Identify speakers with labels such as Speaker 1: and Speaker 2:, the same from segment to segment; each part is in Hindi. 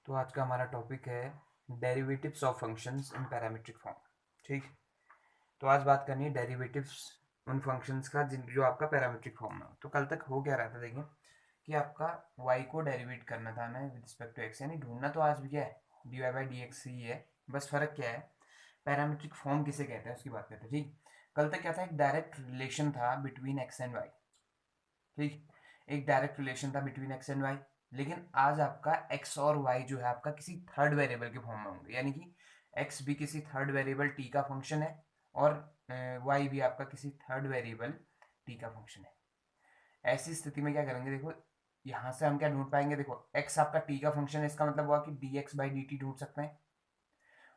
Speaker 1: तो आज का हमारा टॉपिक है derivatives of functions in parametric form. ठीक। तो आज बात करनी है डेरिवेटिव्स उन फंक्शंस का जो आपका पैरामीट्रिक फॉर्म में हो। तो कल तक हो क्या रहा था, देखिए कि आपका y को डेरिवेट करना था हमें विद रिस्पेक्ट टू x, यानी ढूंढना तो आज भी क्या है, dy बाई डी एक्स ही है। बस फर्क क्या है, पैरामीट्रिक फॉर्म किसे कहते हैं उसकी बात करते हैं। ठीक। कल तक क्या था, एक डायरेक्ट रिलेशन था बिटवीन x एंड y। ठीक। एक डायरेक्ट रिलेशन था बिटवीन एक्स एंड वाई। लेकिन आज आपका एक्स और वाई जो है आपका किसी थर्ड वेरिएबल के फॉर्म में होंगे, यानी कि एक्स भी किसी थर्ड वेरिएबल टी का फंक्शन है और वाई भी आपका किसी थर्ड वेरिएबल टी का फंक्शन है। ऐसी स्थिति में क्या करेंगे, देखो यहाँ से हम क्या ढूंढ पाएंगे, देखो एक्स आपका टी का फंक्शन है, इसका मतलब हुआ कि D X by D T ढूंढ सकते हैं।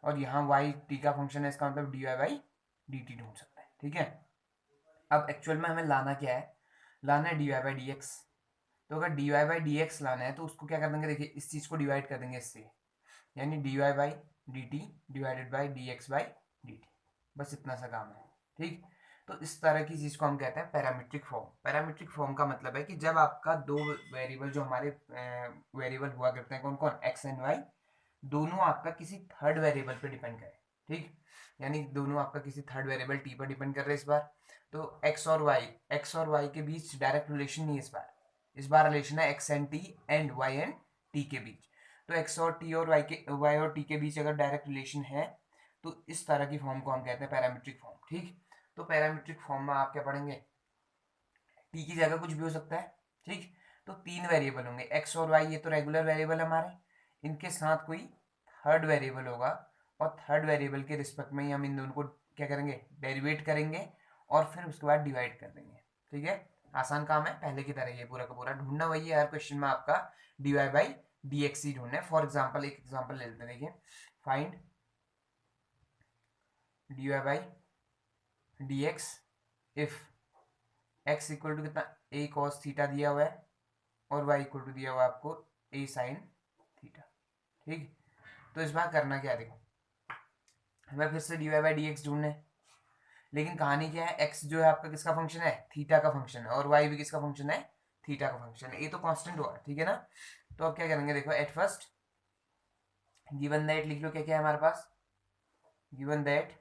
Speaker 1: और यहाँ वाई टी का फंक्शन है, इसका मतलब D Y by D T ढूंढ सकते हैं। ठीक है। अब एक्चुअल में हमें लाना क्या है, लाना है D Y by D X. तो अगर D Y by D X लाना है तो उसको क्या कर देंगे, देखिए इस चीज़ को डिवाइड कर देंगे इससे, यानी D Y by D T divided by D X by D T. बस इतना सा काम है। ठीक। तो इस तरह की चीज़ को हम कहते हैं पैरामीट्रिक फॉर्म। पैरामीट्रिक फॉर्म का मतलब है कि जब आपका दो वेरिएबल जो हमारे वेरिएबल हुआ करते हैं, कौन कौन, एक्स एंड वाई, दोनों आपका किसी थर्ड वेरिएबल पे डिपेंड करें। ठीक। यानी दोनों आपका किसी थर्ड वेरिएबल टी पर डिपेंड कर रहे हैं इस बार। तो एक्स और वाई के बीच डायरेक्ट रिलेशन नहीं है इस बार। इस बार रिलेशन है X and T and Y and T के बीच। तो एक्स और टी और वाई और टी के बीच अगर डायरेक्ट रिलेशन है तो इस तरह की फॉर्म को हम कहते हैं पैरामीट्रिक फॉर्म। ठीक। तो पैरामीट्रिक फॉर्म में आप क्या पढ़ेंगे, टी की जगह कुछ भी हो सकता है। ठीक। तो तीन वेरिएबल होंगे, एक्स और वाई, ये तो रेगुलर वेरिएबल हमारे, इनके साथ कोई थर्ड वेरिएबल होगा और थर्ड वेरिएबल के रिस्पेक्ट में ही हम इन दोनों को क्या करेंगे, डेरिवेट करेंगे और फिर उसके बाद डिवाइड कर देंगे। ठीक है। आसान काम है, पहले की तरह ये पूरा का पूरा ढूंढना वही है हर क्वेश्चन में आपका, D Y by D X ही ढूंढना है। फॉर एग्जाम्पल एक एग्जाम्पल ले लेते हैं, देखिए find D Y by D X if X equal to कितना, ए कॉस थीटा दिया हुआ है और वाई इक्वल टू दिया हुआ है आपको ए साइन थीटा। ठीक। तो इस बार करना क्या है, देखो हमें फिर से D Y by D X ढूंढना है। लेकिन कहानी क्या है, एक्स जो है आपका किसका फंक्शन है, थीटा का फंक्शन है, और वाई भी किसका फंक्शन है, थीटा का फंक्शन है। ये तो कांस्टेंट हुआ, ठीक है ना। तो अब क्या करेंगे, देखो एट फर्स्ट गिवन दैट लिख लो, क्या क्या है हमारे पास, given that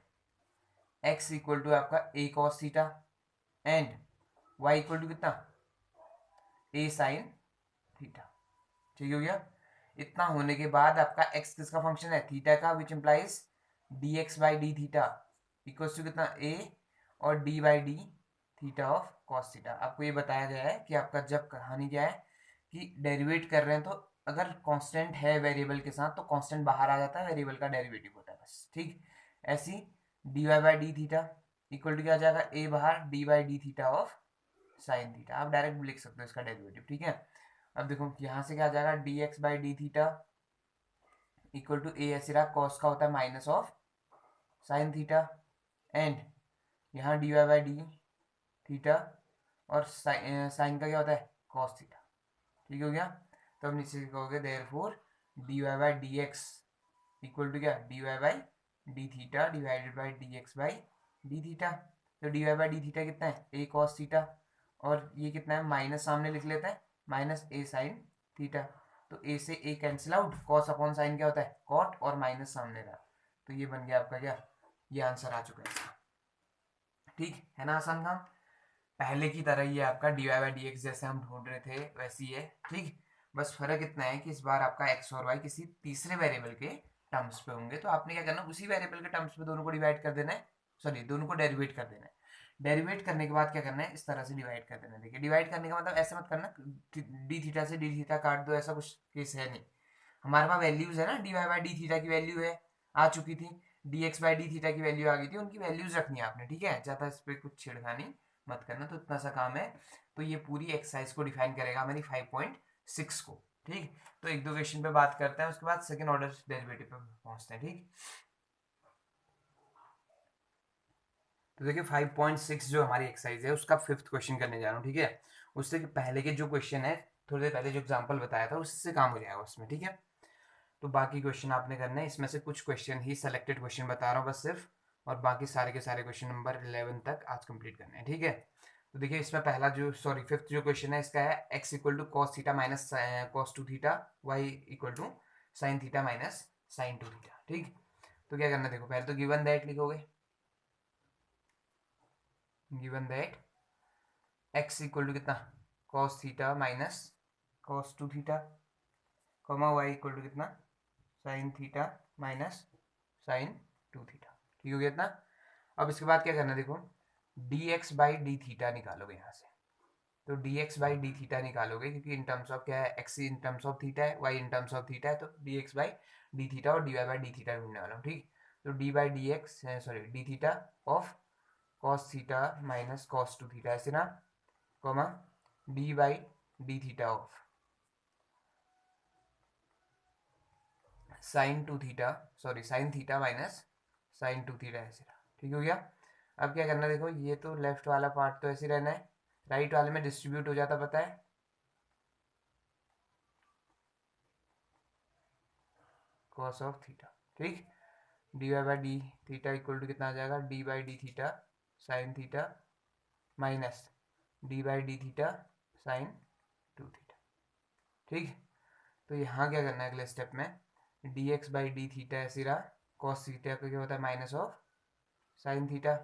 Speaker 1: X equal to आपका A cos theta and Y equal to कितना, ए साइन थीटा। ठीक हो गया। इतना होने के बाद आपका एक्स किसका फंक्शन है, थीटा का, which implies D X by D theta equal to कितना, ए और D by D theta of cos theta. आपको ये बताया गया है कि आपका जब कहानी क्या है कि डेरिवेट कर रहे हैं तो अगर कांस्टेंट है वेरिएबल के साथ तो कांस्टेंट बाहर आ जाता है, वेरिएबल का डेरिवेटिव होता है बस। ठीक। ऐसी D Y by D theta equal to क्या आ जाएगा, ए बाहर D by D theta of sine theta. आप डायरेक्ट लिख सकते हो इसका डेरिवेटिव। ठीक है। अब देखो यहाँ से क्या आ जाएगा, D X by D theta equal to A ऐसे रहा, कॉस का होता है minus of sine theta and यहाँ D Y by D theta और साइन का क्या होता है, कॉस थीटा। ठीक हो गया। तो अब नीचे कहोगे therefore D Y by D X equal to क्या, D Y by D theta divided by D X by D theta. तो D Y by D theta कितना है, ए कॉस थीटा, और ये कितना है, माइनस सामने लिख लेते हैं, माइनस ए साइन थीटा। तो ए से A cancel out, cos upon sine क्या होता है, कॉट, और माइनस सामने रहा। तो ये बन गया आपका क्या, ये आंसर आ चुका है इसका। ठीक है ना, आसान काम। पहले की तरह ही है आपका D Y by D X, जैसे हम ढूंढ रहे थे वैसी है। ठीक। बस फर्क इतना है कि इस बार आपका एक्स और वाई किसी तीसरे वेरिएबल के टर्म्स पे होंगे। तो आपने क्या करना, उसी वेरिएबल के टर्म्स पे दोनों को डिवाइड कर देना है, सॉरी दोनों को डेरिवेट कर देना है। डेरिवेट करने के बाद क्या करना है, इस तरह से डिवाइड कर देना है। देखिए डिवाइड करने का मतलब ऐसे मत करना डी थीटा से डी थीटा काट दो, ऐसा कुछ केस है नहीं। हमारे पास वैल्यूज है ना, D Y by D theta की वैल्यू है, आ चुकी थी, D X by D theta की वैल्यू आ गई थी, उनकी वैल्यूज रखनी है आपने। ठीक है, ज़्यादा इस पर कुछ छेड़खानी मत करना। तो इतना सा काम है। तो ये पूरी एक्सरसाइज को डिफाइन करेगा हमारी 5.6 को। ठीक। तो एक दो क्वेश्चन पे बात करते हैं, उसके बाद सेकंड ऑर्डर डेरिवेटिव पे पहुंचते हैं। ठीक। तो देखिए 5.6 जो हमारी एक्सरसाइज है उसका फिफ्थ क्वेश्चन करने जा रहा हूँ। ठीक है। उससे पहले के जो क्वेश्चन है, थोड़ी देर पहले जो एग्जाम्पल बताया था उससे काम हो जाएगा उसमें। ठीक है। तो बाकी क्वेश्चन आपने करना है, इसमें से कुछ क्वेश्चन ही सेलेक्टेड क्वेश्चन बता रहा हूँ बस सिर्फ, और बाकी सारे के सारे क्वेश्चन नंबर 11 तक आज कंप्लीट करने हैं। ठीक है। तो देखिए इसमें पहला जो सॉरी फिफ्थ जो क्वेश्चन है इसका है X equal to cos theta minus cos two theta, Y equal to sine theta minus sine two theta. ठीक, तो क्या करना, देखो पहले तो गिवन दैट लिखोगे, given that X equal to कितना cos theta minus cos two theta, comma Y equal to कितना sine theta minus sine two theta. ठीक हो गया इतना। अब इसके बाद क्या करना, देखो D X by D theta निकालोगे यहाँ से, तो D X by D theta निकालोगे, क्योंकि इन टर्म्स ऑफ क्या है, X in terms of theta है, Y in terms of theta है, तो D X by D theta और D Y by D theta ढूंढने वाला हूँ। ठीक, तो D by D X sorry D theta of cos theta minus cos two theta ऐसे ना, comma D by D theta of sign two theta sorry sine theta minus sine two theta ऐसे रहा। ठीक हो गया। अब क्या करना, देखो ये तो लेफ्ट वाला पार्ट तो ऐसे रहना है, राइट वाले में डिस्ट्रीब्यूट हो जाता पता है, कॉस ऑफ थीटा। ठीक, D Y by D theta equal to कितना आ जाएगा, D by D theta sine theta minus D by D theta sine two theta. ठीक, तो यहाँ क्या करना है अगले स्टेप में, D X by D theta ऐसे रहा, कॉस थीटा का क्या होता है माइनस ऑफ साइन थीटा।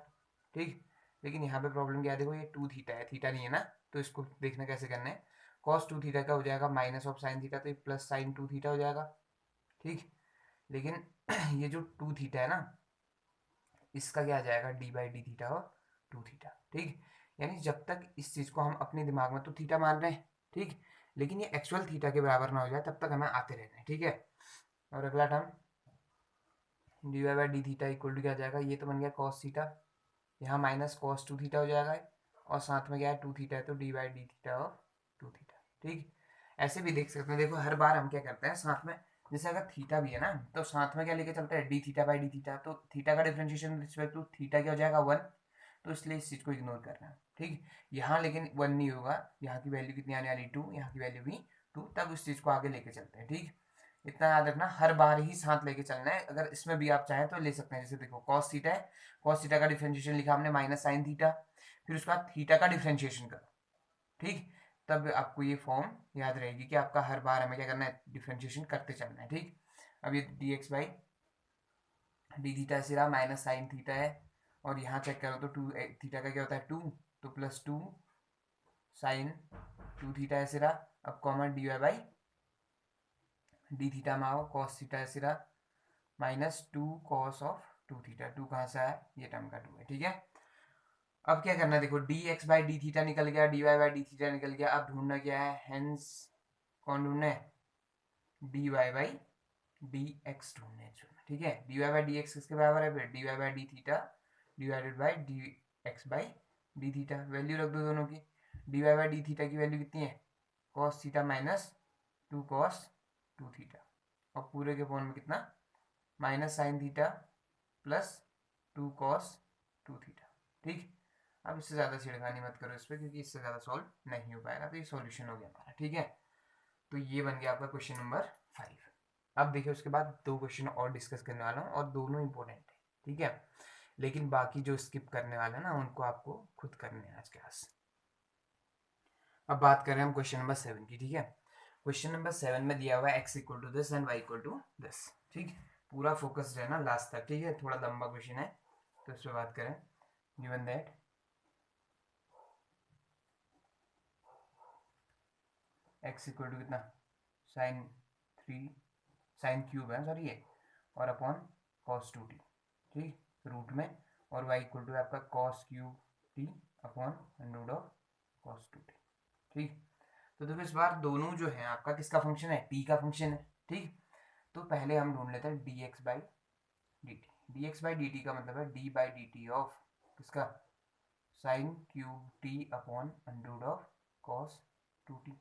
Speaker 1: ठीक, लेकिन यहाँ पे प्रॉब्लम क्या है, देखो ये टू थीटा है, थीटा नहीं है ना, तो इसको देखना कैसे करना है, कॉस टू थीटा का हो जाएगा माइनस ऑफ साइन थीटा, तो ये प्लस साइन टू थीटा हो जाएगा। ठीक, लेकिन ये जो टू थीटा है ना, इसका क्या आ जाएगा डी बाई डी थीटा और टू थीटा। ठीक, यानी जब तक इस चीज़ को हम अपने दिमाग में तो थीटा मान रहे हैं, ठीक, लेकिन ये एक्चुअल थीटा के बराबर ना हो जाए तब तक हमें आते रहना है। ठीक है, और अगला term D Y by D theta equal to क्या आ जाएगा, ये तो बन गया कॉस थीटा, यहाँ माइनस कॉस टू थीटा हो जाएगा, और साथ में क्या है टू थीटा है, तो डी बाई डी थीटा और टू थीटा। ठीक, ऐसे भी देख सकते हैं, देखो हर बार हम क्या करते हैं साथ में, जैसे अगर थीटा भी है ना तो साथ में क्या लेके चलते हैं D theta by D theta, तो थीटा का डिफरेंशिएशन रिस्पेक्ट टू थीटा क्या हो जाएगा 1, तो इसलिए इस चीज़ को इग्नोर करना है। ठीक, यहाँ लेकिन 1 नहीं होगा, यहाँ की वैल्यू कितनी आने वाली 2, यहाँ की वैल्यू भी 2, तब उस चीज़ को आगे लेके चलते हैं। ठीक, इतना याद रखना, हर बार ही साथ लेके चलना है, अगर इसमें भी आप चाहें तो ले सकते हैं, जैसे देखो कॉस थीटा है, कॉस थीटा का डिफरेंशिएशन लिखा हमने माइनस साइन थीटा, फिर उसके बाद थीटा का डिफरेंशिएशन करो। ठीक, तब आपको ये फॉर्म याद रहेगी कि आपका हर बार हमें क्या करना है, डिफरेंशिएशन करते चलना है। ठीक, अब ये D X by D theta ऐसे रहा, माइनस साइन थीटा है, और यहाँ चेक करो तो टू थीटा का क्या होता है 2, तो प्लस 2 साइन टू थीटा ऐसे रहा, अब common D Y by D theta में आओ, कॉस थीटा ऐसे रहा minus 2 cos of two theta, 2 कहाँ से आया, ये टर्म का 2 है। ठीक है, अब क्या करना है, देखो D X by D theta निकल गया, D Y by D theta निकल गया, अब ढूंढना क्या है, हेंस कौन ढूंढना है, D Y by D X ढूंढना है। ठीक है, D Y by D X किसके बराबर है, फिर D Y by D theta divided by D X by D theta, value रख दो दोनों की, D Y by D theta की वैल्यू कितनी है, cos theta minus 2 cos two theta, और पूरे के फॉर्म में कितना minus sine theta plus 2 cos two theta. ठीक, अब इससे ज़्यादा छिड़खानी मत करो इस पर, क्योंकि इससे ज़्यादा सॉल्व नहीं हो पाएगा, तो ये सॉल्यूशन हो गया हमारा। ठीक है, तो ये बन गया आपका क्वेश्चन नंबर 5। अब देखिए उसके बाद 2 क्वेश्चन और डिस्कस करने वाला हूँ, और दोनों इंपॉर्टेंट है। ठीक है, लेकिन बाकी जो स्किप करने वाले हैं ना उनको आपको खुद करने हैं आज क्लास। अब बात करें हम क्वेश्चन नंबर 7 की। ठीक है, क्वेश्चन नंबर 7 में दिया हुआ है x equal to this and y equal to this. ठीक, पूरा फोकस रहना लास्ट तक। ठीक है, थोड़ा लंबा क्वेश्चन है तो इस पर बात करें, given that x equal to कितना साइन 3 साइन क्यूब है सॉरी ये, और अपॉन कॉस 2t। ठीक, रूट में, और y इक्वल टू आपका cos cube t upon root of cos 2t। ठीक, तो देखो इस बार दोनों जो है आपका किसका फंक्शन है, t का फंक्शन है। ठीक, तो पहले हम ढूंढ लेते हैं D X by D T, D X by D T का मतलब है D by D T of किसका sine cube T upon root of cos 2t।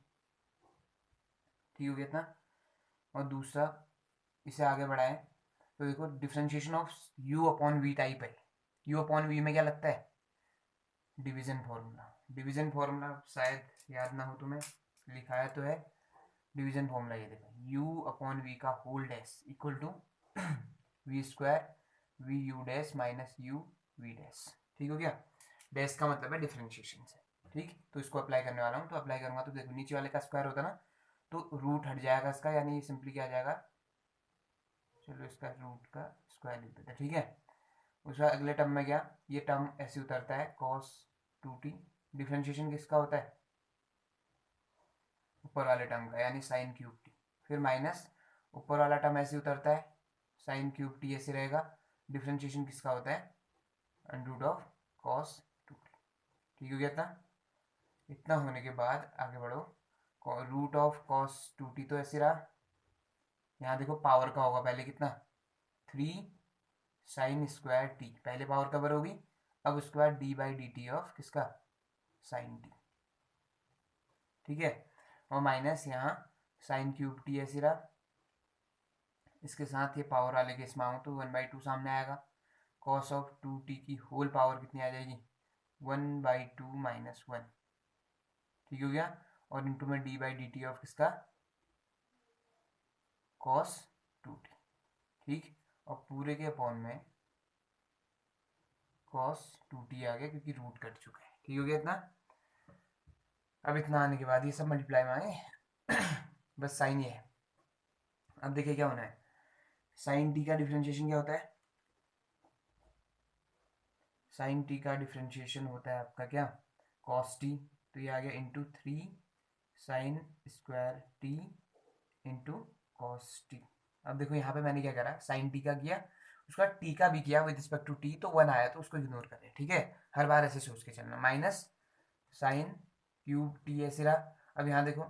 Speaker 1: ठीक हो गया इतना, और दूसरा इसे आगे बढ़ाएं तो देखो differentiation of u upon V type है, u अपॉन वी में क्या लगता है, डिवीजन फॉर्मूला। डिवीजन फॉर्मूला शायद याद ना हो तुम्हें, लिखाया तो है डिवीजन फॉर्मूला, ये देखो u अपॉन वी का whole dash equal to V square V U dash minus U V dash. ठीक हो गया, डैश का मतलब है डिफरेंशिएशन से। ठीक, तो इसको अप्लाई करने वाला हूँ, तो अप्लाई करूँगा तो देखो नीचे वाले का स्क्वायर होता ना, तो रूट हट जाएगा इसका, यानी ये सिंपली क्या आ जाएगा चलो इसका रूट का स्क्वायर लिख देते हैं, ठीक है। उसका अगले टर्म में क्या, ये टर्म ऐसे उतरता है cos 2t, डिफ्रेंशिएशन किसका होता है, ऊपर वाले टर्म का, यानी साइन क्यूब टी। फिर माइनस ऊपर वाला टर्म ऐसे उतरता है, साइन क्यूब टी ऐसे रहेगा, डिफ्रेंशिएशन किसका होता है, under root of cos 2t। ठीक हो गया था। इतना होने के बाद आगे बढ़ो, रूट ऑफ cos 2t तो ऐसे रहा, यहाँ देखो पावर का होगा पहले कितना, 3 साइन स्क्वायर टी, पहले पावर कवर होगी, अब square D by D T of किसका, साइन टी। ठीक है, और माइनस यहाँ साइन क्यूब टी ऐसे रहा, इसके साथ ये पावर वाले केस में आऊँ तो 1/2 सामने आएगा, कॉस ऑफ 2t की होल पावर कितनी आ जाएगी, 1/2 माइनस 1। ठीक हो गया, और इंटू में D by D T of किसका, कॉस 2t। ठीक, और पूरे के अपॉन में कॉस 2t आ गया क्योंकि रूट कट चुका है। ठीक हो गया इतना। अब इतना आने के बाद ये सब मल्टीप्लाई में आए बस साइन ये है। अब देखिए क्या होना है, साइन टी का डिफरेंशिएशन क्या होता है, साइन टी का डिफरेंशिएशन होता है आपका क्या, कॉस टी, तो ये आ गया into 3 sine square T into cos T. अब देखो यहाँ पे मैंने क्या करा, साइन टी का किया, उसका टी का भी किया विद रिस्पेक्ट टू टी, तो 1 आया तो उसको इग्नोर करें। ठीक है, हर बार ऐसे सोच के चलना, माइनस साइन क्यूब टी ऐसे रहा। अब यहाँ देखो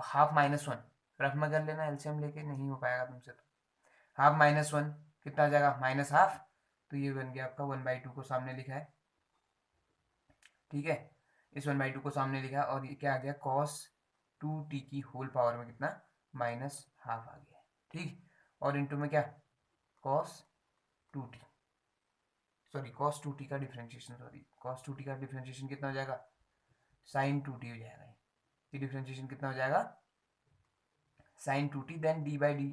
Speaker 1: हाफ -1 रफ में कर लेना, एलसीएम लेके नहीं हो पाएगा तुमसे, तो हाफ -1 कितना आ जाएगा, माइनस हाफ, तो ये बन गया आपका 1/2 को सामने लिखा है। ठीक है, इस 1/2 को सामने लिखा, और ये क्या आ गया, cos 2t की होल पावर में कितना, माइनस हाफ आ गया। ठीक, और इंटू में क्या, cos 2t, sorry cos 2t का डिफरेंशिएशन, सॉरी cos 2t का डिफरेंशिएशन कितना हो जाएगा, sin 2t हो जाएगा। ये डिफरेंशिएशन कितना हो जाएगा, sin 2t, then D by D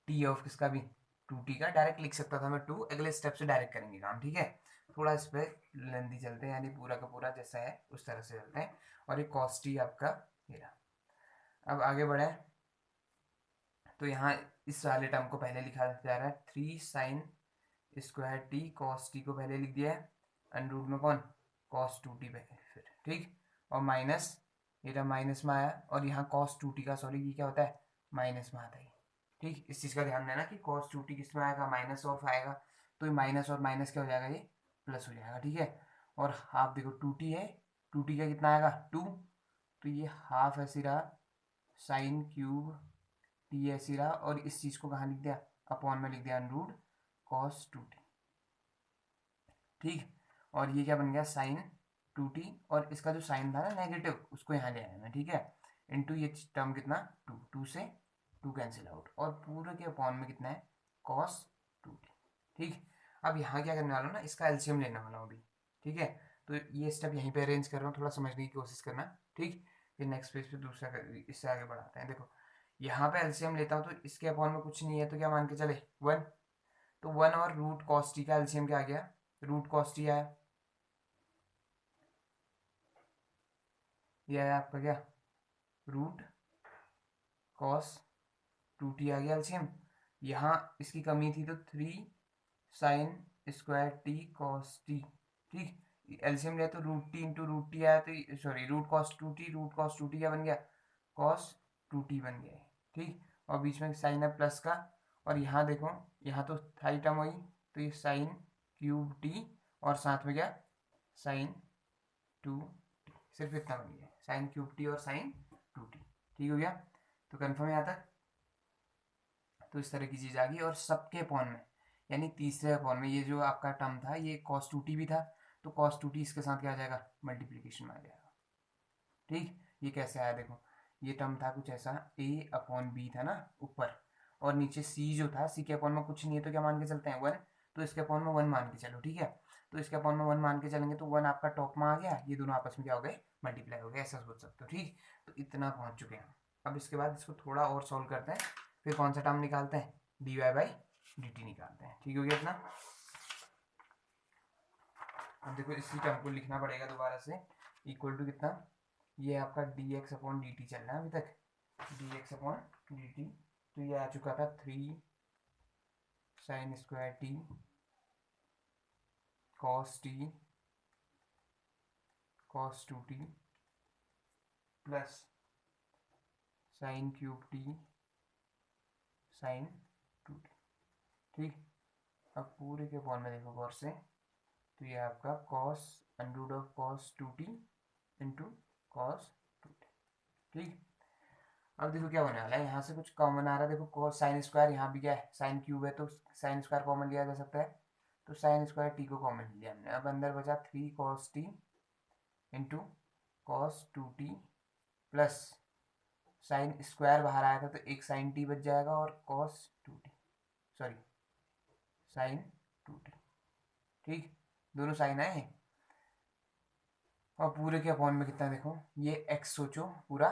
Speaker 1: T of किसका भी 2t का, डायरेक्ट लिख सकता था मैं 2, अगले स्टेप से डायरेक्ट करेंगे काम। ठीक है, थोड़ा इस पर लेंदी चलते हैं, यानी पूरा का पूरा जैसा है उस तरह से चलते हैं। और ये cos t आपका ये रहा। अब आगे बढ़े तो यहाँ इस वाले टर्म को पहले लिखा जा रहा है, 3 sine square T cos T को पहले लिख दिया है, अंडर रूट में कौन, cos 2t पहले, फिर ठीक, और माइनस ये टर्म माइनस में आया, और यहाँ cos 2t का, सॉरी ये क्या होता है, माइनस में आता है। ठीक, इस चीज़ का ध्यान देना कि cos 2t किस में आएगा, माइनस ऑफ आएगा, तो ये माइनस और माइनस क्या हो जाएगा, ये प्लस हो जाएगा। ठीक है, और हाफ देखो 2t है, 2t का कितना आएगा 2, तो ये हाफ ऐसे रहा, साइन क्यूब टी ऐसे रहा, और इस चीज़ को कहाँ लिख दिया, अपॉन में लिख दिया अंडर रूट cos 2t। ठीक, और ये क्या बन गया, साइन 2t, और इसका जो साइन था ना नेगेटिव, उसको यहाँ ले आया मैं। ठीक है, इंटू ये टर्म कितना 2, 2 से 2 कैंसिल आउट, और पूरे के अपॉन में कितना है, cos 2t। ठीक, अब यहाँ क्या करने वाला हूँ ना, इसका एलसीएम लेने वाला हूँ अभी। ठीक है, तो ये स्टेप यहीं पे अरेंज कर रहा हूँ, थोड़ा समझने की कोशिश करना। ठीक, फिर नेक्स्ट पेज पे दूसरा इससे आगे बढ़ाते हैं। देखो यहाँ पे एलसीएम लेता हूँ, तो इसके अपॉन में कुछ नहीं है, तो क्या मान के चले 1, तो 1 और रूट cos t का एलसीएम क्या आ गया, रूट cos t आया, ये आया आपका क्या, रूट cos 2t आ गया एलसीएम। यहाँ इसकी कमी थी तो 3 sine square T cos t। ठीक, एलसीएम लिया तो root T into root T आया, तो sorry root cos 2t, root cos 2t क्या बन गया, cos 2t बन गया। ठीक, और बीच में साइन है प्लस का, और यहाँ देखो यहाँ तो थाई टर्म हुई, तो ये साइन क्यूब टी, और साथ में क्या, साइन 2t, सिर्फ इतना बन गया, साइन क्यूब टी और साइन 2t। ठीक हो गया, तो कन्फर्म यहाँ तक। तो इस तरह की चीज़ आ गई, और सबके अपॉन में, यानी तीसरे अपॉन में ये जो आपका टर्म था ये cos 2t भी था, तो cos 2t इसके साथ क्या आ जाएगा, मल्टीप्लीकेशन में आ जाएगा। ठीक, ये कैसे आया देखो, ये टर्म था कुछ ऐसा, a अपॉन बी था ना ऊपर, और नीचे c जो था, c के अपॉन में कुछ नहीं है, तो क्या मान के चलते हैं 1, तो इसके अपॉन में 1 मान के चलो। ठीक है, तो इसके अपॉन में 1 मान के चलेंगे, तो 1 आपका टॉप में आ गया, ये दोनों आपस में क्या हो गए, मल्टीप्लाई हो गए, ऐसा सोच सकते हो। ठीक, तो इतना पहुंच चुके हैं। अब इसके बाद इसको थोड़ा और सॉल्व करते हैं, फिर कौन सा टर्म निकालते हैं, D Y by D T निकालते हैं। ठीक हो गया इतना। अब देखो इसी टर्म को लिखना पड़ेगा दोबारा से, इक्वल टू कितना, ये आपका D X upon D T चल रहा है अभी तक, D X upon D T, तो ये आ चुका था 3 sine square T cos T cos 2t plus sine cube T sine 2t। ठीक, अब पूरे के फॉर्म में देखो गौर से, तो ये आपका cos under of cos 2t into cos 2t। ठीक, अब देखो क्या होने वाला है, यहाँ से कुछ कॉमन आ रहा है। देखो कॉस साइन स्क्वायर, यहाँ भी क्या है साइन क्यूब है, तो साइन स्क्वायर कॉमन लिया जा सकता है, तो साइन स्क्वायर टी को कॉमन लिया हमने। अब अंदर बचा 3 cos T into cos 2t plus sine square बाहर आया था तो एक साइन टी बच जाएगा और cos 2t, sorry sine 2t। ठीक, दोनों साइन आए और पूरे के अपॉन में कितना देखो, ये x सोचो पूरा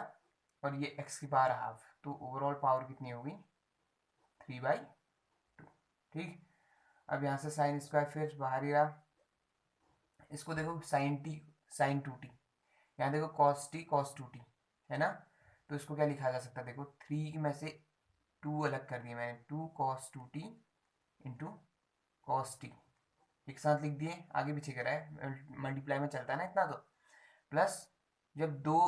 Speaker 1: और ये x की पावर हाफ, तो ओवरऑल पावर कितनी होगी 3/2। ठीक, अब यहाँ से साइन स्क्वायर फिर बाहर ही रहा, इसको देखो साइन टी साइन 2t, यहाँ देखो कॉस टी कॉस 2t है ना, तो इसको क्या लिखा जा सकता है, देखो 3 में से 2 अलग कर दिया मैंने, 2 cos 2t into cos T, एक साथ लिख दिए, आगे पीछे करा है, मल्टीप्लाई में चलता है ना इतना, तो प्लस जब 2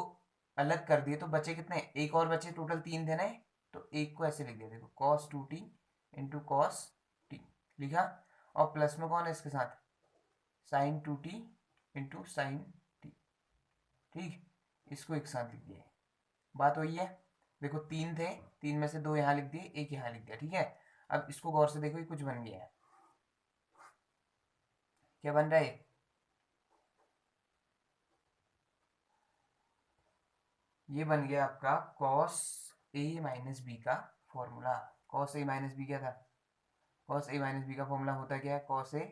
Speaker 1: अलग कर दिए तो बचे कितने, एक और बचे, टोटल 3 थे ना, तो एक को ऐसे लिख दिया, देखो cos 2t into cos T लिखा, और प्लस में कौन है इसके साथ sign 2t into sine T. ठीक, इसको एक साथ लिख दिया, बात वही है। देखो 3 थे, 3 में से 2 यहाँ लिख दिए, एक यहाँ लिख दिया। ठीक है, अब इसको गौर से देखो, ये कुछ बन गया है, क्या बन रहा है, ये बन गया आपका कॉस ए माइनस बी का formula. Cos A minus B क्या था, कॉस ए माइनस बी का फॉर्मूला होता क्या है, cos A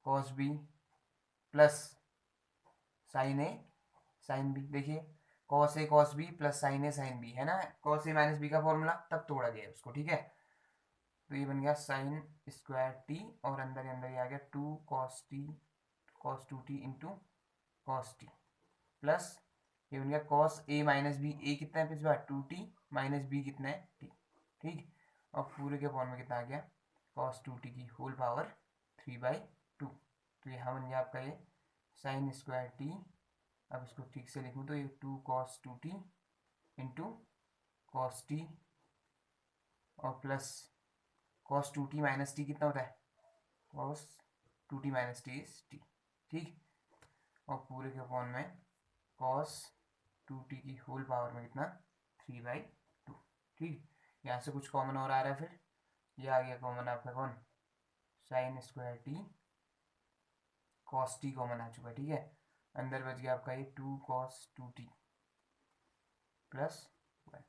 Speaker 1: cos B plus sign A sine B. देखिए cos A cos B plus sign A sine B है ना, कॉस ए माइनस बी का फॉर्मूला, तब तोड़ा गया उसको। ठीक है, तो ये बन गया साइन स्क्वायर टी और अंदर ही आ गया 2 cos T cos 2t into cos T plus ये बन गया कॉस ए माइनस बी, ए कितना है पिछले बार 2t माइनस बी कितना है t। ठीक, और पूरे के फॉर्म में कितना आ गया कॉस 2t की होल पावर 3/2। तो यहाँ बन गया आपका ये साइन स्क्वायर टी, अब इसको ठीक से लिखूँ तो ये 2 cos 2t into cos T और plus cos 2t minus T कितना होता है, cos 2t minus T is T. ठीक, और पूरे के अपॉन में कॉस 2t की होल पावर में कितना 3/2। ठीक, यहाँ से कुछ कॉमन और आ रहा है, फिर ये आ गया कॉमन आपका कौन, sine square T cos T common आ चुका है। ठीक है, अंदर बच गया आपका ये 2 कॉस 2t प्लस 1।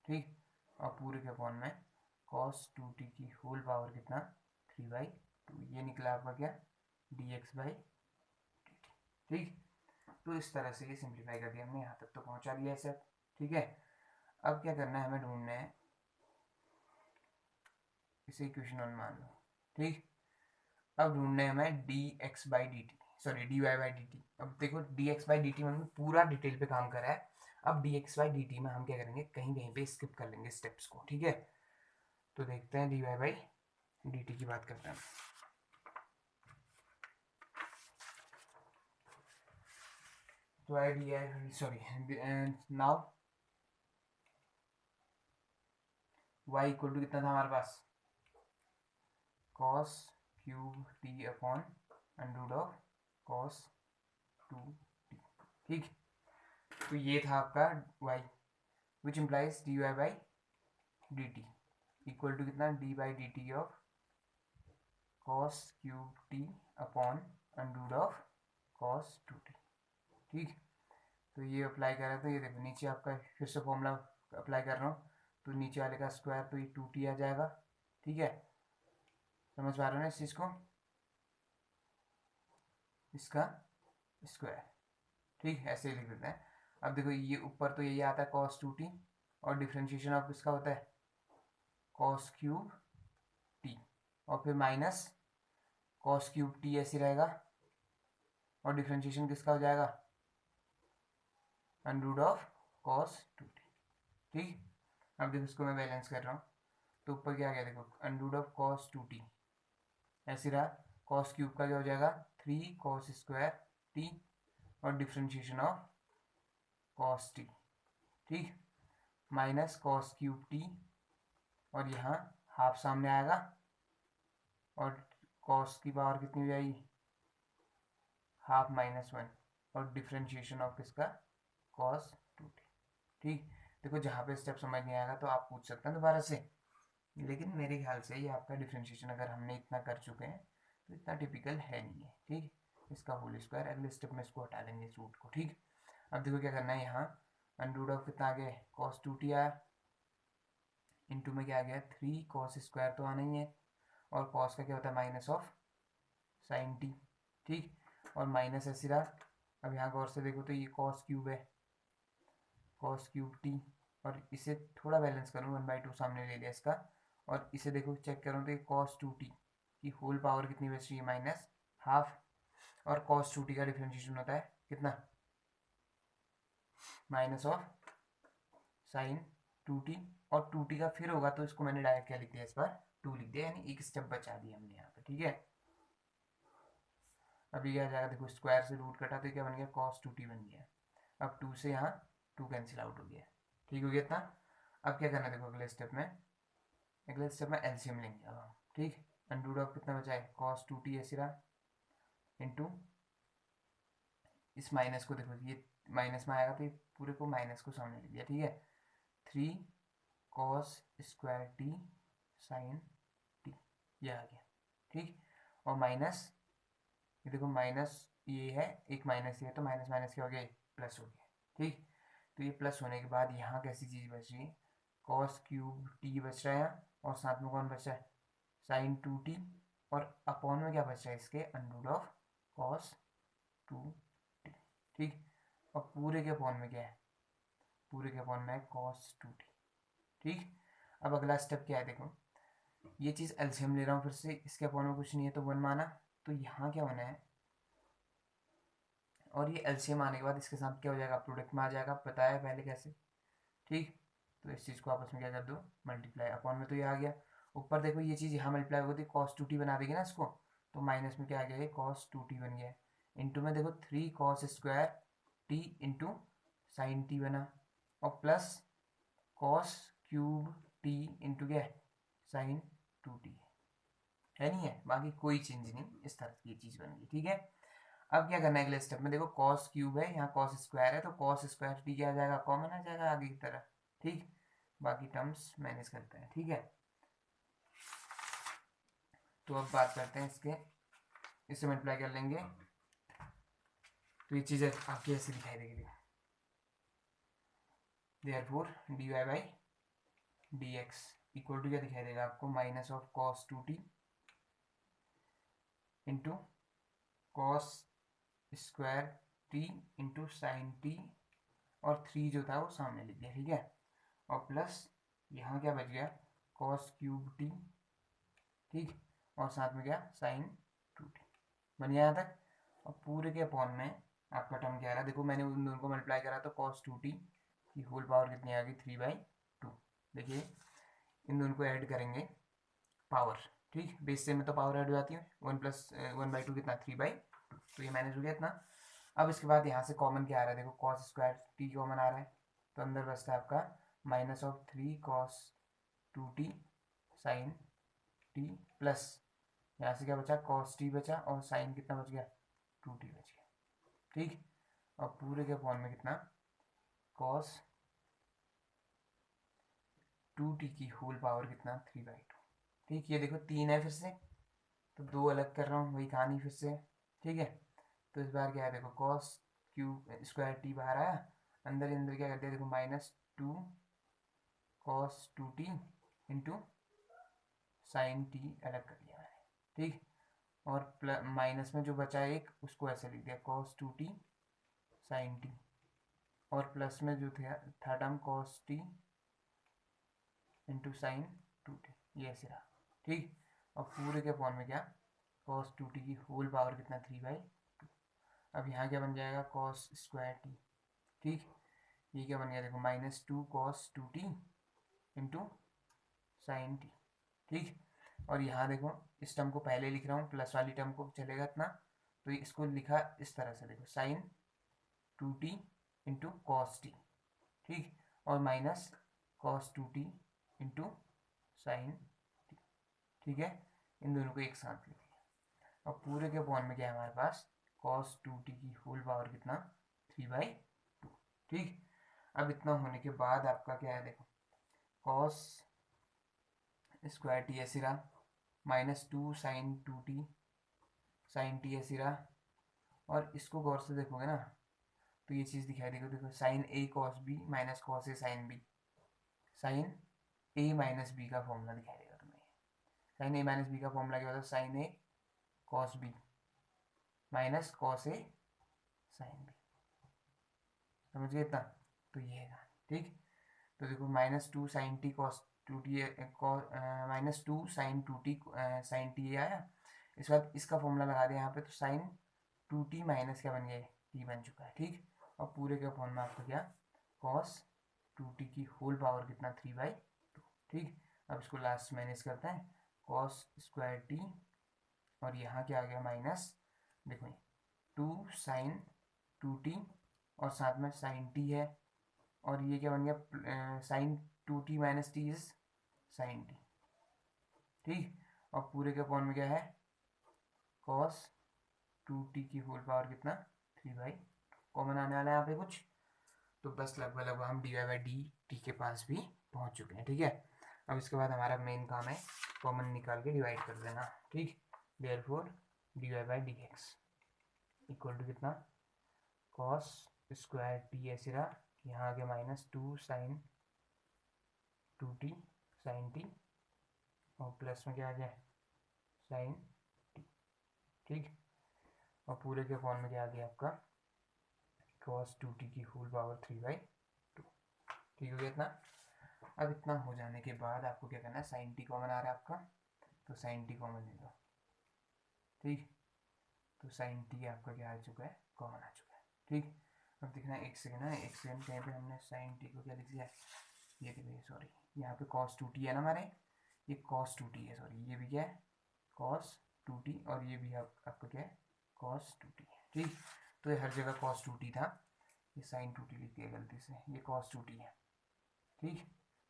Speaker 1: ठीक, और पूरे के अपॉन में कॉस 2t की होल पावर कितना 3/2, ये निकला आपका क्या dx/dt। ठीक, तो इस तरह से ये सिंप्लीफाई कर दिया हमने, यहाँ तक तो पहुँचा दिया है सब। ठीक है, अब क्या करना है, हमें ढूंढना है इसे इक्वेशन 1 मान लो। ठीक, अब ढूंढना है हमें dx/dt, सॉरी dy/dt। अब देखो dx/dt में हमने पूरा डिटेल पे काम करा है, अब dx/dt में हम क्या करेंगे, कहीं कहीं पे स्किप कर लेंगे स्टेप्स को। ठीक है, तो देखते हैं dy/dt की बात करते हैं। तो I D sorry now y equal to कितना था हमारे पास, cos cube t upon under of cos 2t। ठीक, तो ये था आपका y which implies dy/dt equal to कितना d/dt of cos cube t upon under of cos 2t। ठीक, तो ये अप्लाई कर रहा है, तो ये देखो नीचे आपका फिर से फॉर्मूला अप्लाई कर रहा हूँ, तो नीचे वाले का स्क्वायर तो ये 2t आ जाएगा। ठीक है, समझ पा रहे हो ना इस चीज़ को, इसका स्क्वायर। ठीक, ऐसे ही लिख देते हैं। अब देखो ये ऊपर तो यही आता है cos 2t और डिफ्रेंशिएशन ऑफ इसका होता है cos क्यूब t और फिर माइनस cos क्यूब t ऐसे रहेगा और डिफ्रेंशिएशन किसका हो जाएगा अंडर ऑफ cos 2t। ठीक, अब देखो इसको मैं बैलेंस कर रहा हूँ, तो ऊपर क्या आ गया देखो, under root of cos 2t, ऐसे रहा। कॉस क्यूब का क्या हो जाएगा, 3 कॉस स्क्वायर टी, और डिफ्रेंशिएशन ऑफ कॉस टी, ठीक, माइनस कॉस क्यूब टी, और यहाँ हाफ सामने आएगा, और कॉस की पावर कितनी हो जाएगी, हाफ माइनस 1, और डिफ्रेंशिएशन ऑफ किसका, कॉस 2t, ठीक। देखो जहाँ पे स्टेप समझ नहीं आएगा तो आप पूछ सकते हैं दोबारा से, लेकिन मेरे ख्याल से ये आपका डिफ्रेंशिएशन अगर हमने इतना कर चुके हैं तो इतना टिपिकल है नहीं है, ठीक। इसका होल स्क्वायर, अगले स्टेप में इसको हटा देंगे इस रूट को, ठीक। अब देखो क्या करना है, यहाँ अंडर रूट ऑफ कितना आ गया, कॉस 2t आया, इंटू में क्या आ गया, 3 कॉस स्क्वायर तो आना ही है, और कॉस का क्या होता है, माइनस ऑफ साइन टी, ठीक, और माइनस ऐसे रहा। अब यहाँ गौर से देखो तो ये कॉस क्यूब है, कॉस क्यूब टी, और इसे थोड़ा बैलेंस करूँ, 1/2 सामने ले लिया इसका, और इसे देखो चेक करूँ तो ये कॉस 2t की होल पावर कितनी बच रही है, माइनस हाफ, और कॉस 2t का डिफ्रेंशिएशन होता है कितना, माइनस ऑफ साइन 2t, और 2t का फिर होगा तो इसको मैंने डायरेक्ट क्या लिख दिया, इस बार 2 लिख दिया, यानी एक स्टेप बचा दिया हमने यहाँ पे, ठीक है। अभी क्या जाएगा देखो, स्क्वायर से रूट कटा तो क्या बन गया, कॉस 2t बन गया। अब 2 से यहाँ 2 कैंसिल आउट हो गया, ठीक हो गया इतना। अब क्या करना है देखो, अगले स्टेप में एलसीएम लेंगे अब हम, ठीक। अंडर रूट ऑफ कितना बचा है, कॉस 2t ऐसे रहा, इंटू इस माइनस को देखो, ये माइनस में आएगा तो ये पूरे को माइनस को सामने ले लिया, ठीक है, 3 cos square T sine T, ये आ गया, ठीक। और माइनस, ये देखो माइनस ये है, एक माइनस ये है, तो माइनस माइनस क्या हो गया, प्लस हो गया, ठीक। तो ये प्लस होने के बाद यहाँ कैसी चीज़ बच रही है, कॉस क्यूब टी बच रहा है यहाँ, और साथ में कौन बचा है, साइन 2t, और अपॉन में क्या बच रहा है इसके, under root of cos 2t, ठीक। और पूरे के अपॉन में क्या है, पूरे के अपॉन में है कॉस 2t, ठीक। अब अगला स्टेप क्या है देखो, ये चीज़ एलसीएम ले रहा हूँ फिर से, इसके अपॉन में कुछ नहीं है तो 1 माना, तो यहाँ क्या होना है, और ये एलसीएम आने के बाद इसके साथ क्या हो जाएगा, प्रोडक्ट में आ जाएगा, पता है पहले कैसे, ठीक। तो इस चीज़ को आपस में क्या कर दो, मल्टीप्लाई, अपॉन में तो ये आ गया, ऊपर देखो ये चीज़ यहाँ मल्टीप्लाई होगी तो कॉस 2t बना देगी ना इसको, तो माइनस में क्या आ गया, ये कॉस 2t बन गया, इंटू में देखो 3 cos square T into sine T बना, और plus cos cube T into क्या साइन 2t, है नहीं है, बाकी कोई चेंज नहीं, इस तरह की चीज़ बन गई, ठीक है। अब क्या करना है अगले स्टेप में, देखो कॉस क्यूब है, यहाँ कॉस स्क्वायर है, तो कॉस स्क्वायर टी क्या आ जाएगा, कॉमन आ जाएगा आगे की तरह, ठीक। बाकी टर्म्स मैनेज करते हैं, ठीक है। तो अब बात करते हैं इसके, इससे मल्टीप्लाई कर लेंगे तो ये चीज़ आपकी ऐसे दिखाई देगी, therefore D Y by D X equal to क्या दिखाई देगा आपको, minus of cos 2t into cos square T into sine T, और 3 जो था वो सामने लिख दिया, ठीक है, और प्लस यहाँ क्या बच गया, कॉस क्यूब टी, ठीक, और साथ में क्या साइन 2t, बन गया यहाँ तक। और पूरे के अपॉन में आपका टर्म क्या आ रहा है, देखो मैंने उन दोनों को मल्टीप्लाई करा तो कॉस 2t की होल पावर कितनी आ गई, 3/2, देखिए इन दोनों को ऐड करेंगे पावर, ठीक, बेस से में तो पावर ऐड हो जाती है, 1 + 1/2 कितना, 3/2, तो ये मैनेज हो गया इतना। अब इसके बाद यहाँ से कॉमन क्या आ रहा है देखो, कॉस स्क्वायर टी कॉमन आ रहा है, तो अंदर बचता है आपका minus of 3 cos 2t sine T, plus यहाँ से क्या बचा, कॉस टी बचा, और साइन कितना बच गया, 2t बच गया, ठीक। और पूरे के अपॉन में कितना, कॉस 2t की होल पावर कितना, 3/2, ठीक। ये देखो 3 है फिर से, तो 2 अलग कर रहा हूँ, वही कहानी फिर से, ठीक है। तो इस बार क्या है देखो, कॉस क्यूब स्क्वायर टी बाहर आया, अंदर ही अंदर क्या कर दिया देखो, -2 cos 2t into sine T अलग कर लिया मैंने, ठीक। और माइनस में जो बचा एक उसको ऐसे लिख दिया, कॉस 2t साइन टी, और प्लस में जो था term cos T into sign 2t, ये ऐसे रहा, ठीक। और पूरे के अपॉन में क्या, कॉस 2t की होल पावर कितना, 3/2। अब यहाँ क्या बन जाएगा, कॉस स्क्वायर टी, ठीक। ये क्या बन गया देखो, -2 cos 2t into sine T. ठीक, और यहाँ देखो इस टर्म को पहले लिख रहा हूँ, प्लस वाली टर्म को चलेगा इतना, तो इसको लिखा इस तरह से, देखो sign 2t into cos T. ठीक, और minus cos 2t into sine T. ठीक है, इन दोनों को एक साथ लिख लिया। और पूरे के अपॉन में क्या है हमारे पास, कॉस 2t की होल पावर कितना, 3/2। ठीक, अब इतना होने के बाद आपका क्या है, देखो कॉस स्क्वायर टी ऐसे रहा, -2 साइन 2t साइन टी ऐसे रहा, और इसको गौर से देखोगे ना तो ये चीज़ दिखाई देगी, देखो sign A cos B minus cos A sine B, sign A minus B का फॉर्मूला दिखाई देगा तुम्हें। साइन ए माइनस बी का फॉर्मूला क्या होता है, sign A cos B minus cos A sine B. समझ गए इतना, तो ये है। ठीक, तो देखो -2 sine T cos 2t, -2 sine 2t sine T आया। इस बाद इसका फॉर्मूला लगा दिया यहाँ पे, तो साइन 2t माइनस क्या बन गया, टी बन चुका है। ठीक, और पूरे के फॉर्मूला आपका क्या, कॉस 2t की होल पावर कितना, 3/2। ठीक, अब इसको लास्ट माइनस करते हैं, कॉस स्क्वायर टी, और यहाँ क्या आ गया माइनस, देखो 2 साइन 2t और साथ में साइन टी है, और ये क्या बन गया, sine 2t minus T is sine T. ठीक, और पूरे के अपॉन में क्या है, कॉस 2t की होल पावर कितना, 3/2। कॉमन आने वाला है यहाँ पे कुछ, तो बस लगभग लगभग हम dy/dt के पास भी पहुँच चुके हैं। ठीक है, अब इसके बाद हमारा मेन काम है कॉमन निकाल के डिवाइड कर देना। ठीक, देयरफॉर dy/dx इक्वल टू कितना, कॉस स्क्वायर टी ऐसे रहा, यहाँ आगे -2 साइन 2t साइन टी, और प्लस में क्या आ जाए, साइन टी। ठीक, और पूरे के फॉर्म में क्या आ गया आपका, कॉस 2t की होल पावर 3/2। ठीक हो गया इतना। अब इतना हो जाने के बाद आपको क्या करना है, साइन टी कॉमन आ रहा है आपका, तो साइन टी कॉमन ले लो। ठीक, तो साइन टी आपका क्या आ चुका है, कॉमन आ चुका है। ठीक, अब देखना एक सेकेंड है, एक सेकेंड कहीं पे हमने साइन टी को क्या लिख दिया, ये देखिए सॉरी, यहाँ पे cos 2t है ना हमारे, ये cos 2t है, सॉरी ये भी क्या है, cos 2t, और ये भी आपका क्या है, cos 2t है। ठीक, तो ये हर जगह cos 2t था, ये sin 2t लिख दिया गलती से, ये cos 2t है। ठीक,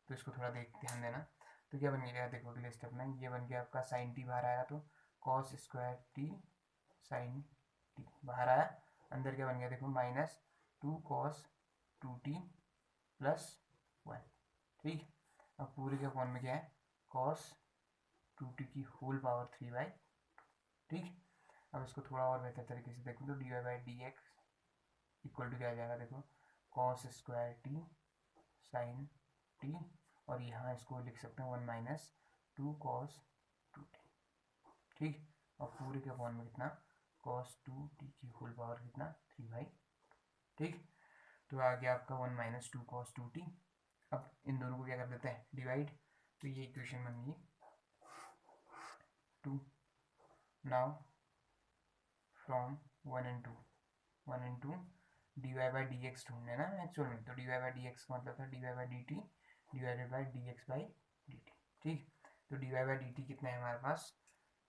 Speaker 1: तो इसको थोड़ा ध्यान देना। तो क्या बन गया, देखो अगले स्टेप में ये बन गया आपका sin t बाहर आया, तो cos square t sin t बाहर आया, अंदर क्या बन गया देखो, -2 cos 2t प्लस 1। ठीक, अब पूरे के फॉर्म में क्या है, cos 2t की होल पावर 3/2। ठीक, अब इसको थोड़ा और बेहतर तरीके से देखो, तो dy/dx इक्वल टू क्या आ जाएगा, देखो cos square T sine T, और यहाँ इसको लिख सकते हैं 1 - 2 cos 2t। ठीक, और पूरे के फॉर्म में कितना, cos 2t की होल पावर कितना, 3/2। ठीक, तो आ गया आपका 1 - 2 cos 2t। अब इन दोनों को क्या कर देते हैं, डिवाइड, तो ये इक्वेशन बन गई 2। नाउ फ्रॉम 1 and 2 dy/dx ढूंढने ना एक्चुअल में, तो dy/dx का मतलब था dy/dt डिवाइडेड बाई dx/dt। ठीक, तो dy/dt कितना है हमारे पास,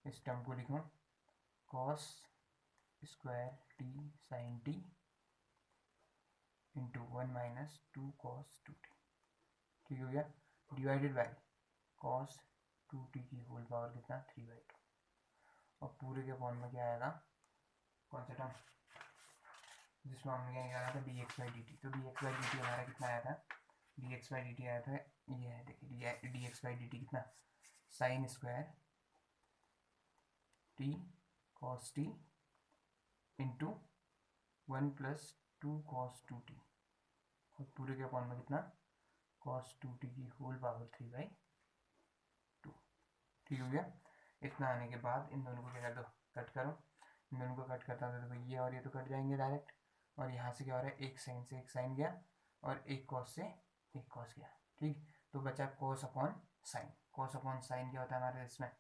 Speaker 1: इस टर्म को लिखो cos square t sine t into 1 - 2 cos 2t। ठीक हो गया, डिवाइडेड बाई cos 2t की होल पावर कितना, 3/2, और पूरे के फॉर्म में क्या आएगा, कौन सा टर्म, जिसमें हमने क्या निकाला था dx/dt, तो dx/dt हमारा कितना आया था, dx/dt आया था, ये है देखिए dx/dt कितना, sine square t cos t into 1 + 2 cos 2t, और पूरे के फॉर्म में कितना, cos 2t की होल पावर 3/2। ठीक हो गया, इतना आने के बाद इन दोनों को क्या कर दो, कट करो, इन दोनों को कट करता हूँ तो देखो ये और ये तो कट जाएंगे डायरेक्ट, और यहाँ से क्या हो रहा है, एक साइन से एक साइन गया, और एक कॉस से एक कॉस गया। ठीक, तो बचा cos upon sign. Cos upon sine क्या होता है हमारे इसमें,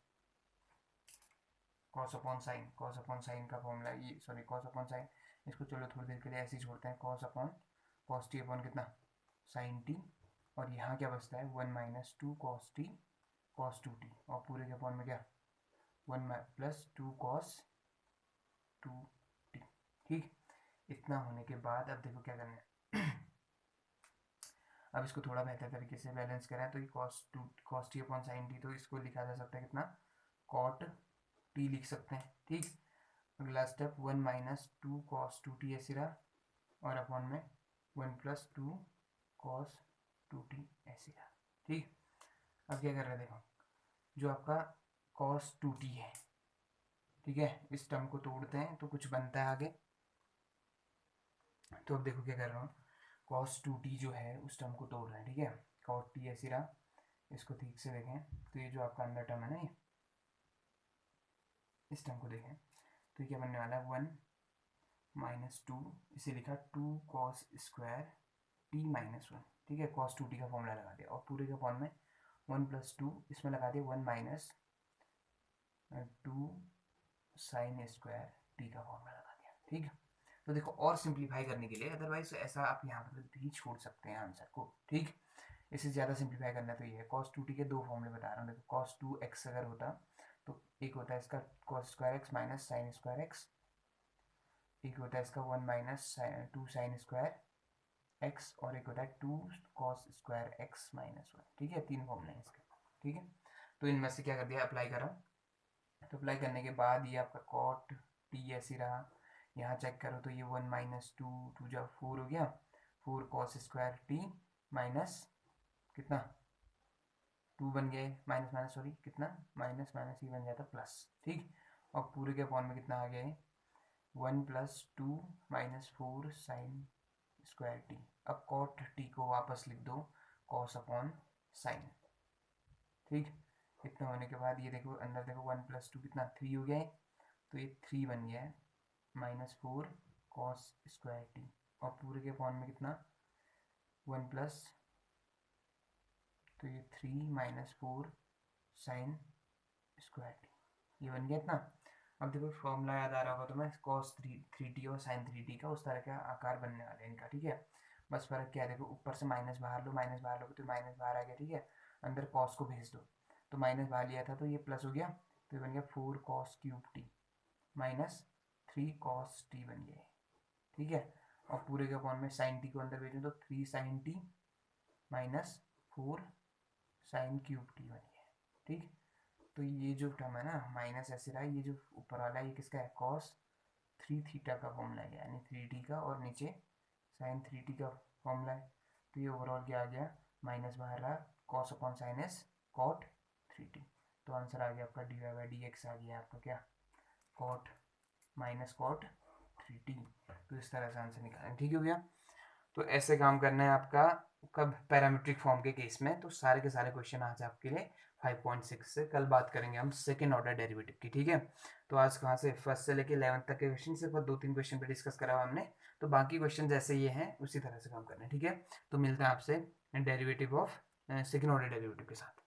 Speaker 1: कॉस अपॉन साइन का फॉर्मूला, ये सॉरी कॉस अपॉन साइन, इसको चलो थोड़ी देर के लिए ऐसे ही छोड़ते हैं, cos upon cos t upon कितना, साइन टी, और यहाँ क्या बचता है 1 - 2 cos t cos 2t और पूरे के अपॉन में क्या 1 प्लस 2 cos 2t। ठीक, इतना होने के बाद अब देखो क्या करना है अब इसको थोड़ा बेहतर तरीके से बैलेंस करें तो ये cos t upon sin t, तो इसको लिखा जा सकता है कितना cot t लिख सकते हैं। ठीक, अगला स्टेप 1 माइनस 2 cos 2t ऐसे रहा और अपॉन में 1 प्लस 2 cos 2t ऐसे रहा। ठीक, अब क्या कर रहे हैं देखो, जो आपका cos 2t है, ठीक है, इस टर्म को तोड़ते हैं तो कुछ बनता है आगे। तो अब देखो क्या कर रहा हूँ, cos 2t जो है उस टर्म को तोड़ रहे हैं। ठीक है, cot t ऐसे रहा, इसको ठीक से देखें तो ये जो आपका अंदर टर्म है ना, ये इस टर्म को देखें तो ये क्या बनने वाला है 1 माइनस 2, इसे लिखा 2 cos स्क्वायर t माइनस 1। ठीक है, cos 2t का फॉर्मूला लगा दिया और पूरे के फॉर्म में 1 प्लस 2 इसमें लगा दिया 1 माइनस 2 साइन स्क्वायर t का फॉर्मूला लगा दिया। ठीक है, तो देखो और सिंप्लीफाई करने के लिए, अदरवाइज ऐसा आप यहाँ पर भी छोड़ सकते हैं आंसर को। ठीक, इससे ज़्यादा सिंप्लीफाई करना तो ये है, cos 2t के दो फॉर्मूले बता रहा हूँ। देखो cos 2x अगर होता तो एक होता है इसका cos square x minus sine square x, एक होता है इसका 1 माइनस 2 साइन स्क्वायर एक्स, और एक होता है 2 cos स्क्वायर एक्स माइनस 1। ठीक है, तीन फॉर्मूले हैं इसके। ठीक है, तो इनमें से क्या कर दिया, अप्लाई करा, तो अप्लाई करने के बाद ये आपका cot t ऐसे रहा, यहाँ चेक करो तो ये 1 माइनस 2 जब 4 हो गया, 4 cos स्क्वायर t माइनस कितना 2 बन गए, माइनस माइनस सॉरी कितना माइनस माइनस ही बन जाता प्लस। ठीक, और पूरे के अपॉन में कितना आ गया है 1 plus 2 minus 4 sign square T. अब कॉट टी को वापस लिख दो कॉस अपॉन साइन। ठीक, इतना होने के बाद ये देखो अंदर देखो 1 प्लस 2 कितना 3 हो गया है, तो ये 3 बन गया है माइनस 4 कॉस स्क्वायर टी, और पूरे के अपॉन में कितना 1 प्लस, तो ये 3 माइनस 4 साइन स्क्वायर टी, ये बन गया इतना। अब देखो फॉर्मूला याद आ रहा होगा तुम्हें, cos 3t और sin 3t का उस तरह का आकार बनने वाला है इनका। ठीक है, बस फर्क क्या है, देखो ऊपर से माइनस बाहर लो, माइनस बाहर लोगे तो माइनस बाहर आ गया। ठीक है, अंदर cos को भेज दो, तो माइनस बाहर लिया था तो ये प्लस हो गया, तो ये बन गया 4 cos cube T minus 3 cos t बन गया। ठीक है, और पूरे के अपॉन में sin t को अंदर भेजो तो 3 sin t minus 4 sign cube T बन गया। ठीक, तो ये जो टर्म है ना माइनस ऐसे रहा, ये जो ऊपर वाला है ये किसका है cos 3 थीटा का फॉर्मूला है, यानी 3t का, और नीचे साइन 3t का फॉर्मूला है। तो ये ओवरऑल क्या आ गया, माइनस बाहर रहा, cos upon sine is cot 3t, तो आंसर आ गया आपका D Y by D X आ गया आपका क्या cot माइनस cot 3t। तो इस तरह से आंसर निकालें। ठीक हो गया, तो ऐसे काम करना है आपका कब पैरामीट्रिक फॉर्म के केस में। तो सारे के सारे क्वेश्चन आज आपके लिए 5.6 से। कल बात करेंगे हम सेकेंड ऑर्डर डेरिवेटिव की। ठीक है, तो आज कहाँ से फर्स्ट से लेके 11th तक के क्वेश्चन सिर्फ 2-3 क्वेश्चन पे डिस्कस करा हुआ हमने, तो बाकी क्वेश्चन जैसे ये हैं उसी तरह से काम करना है। ठीक है, तो मिलते हैं आपसे derivative of second order derivative के साथ।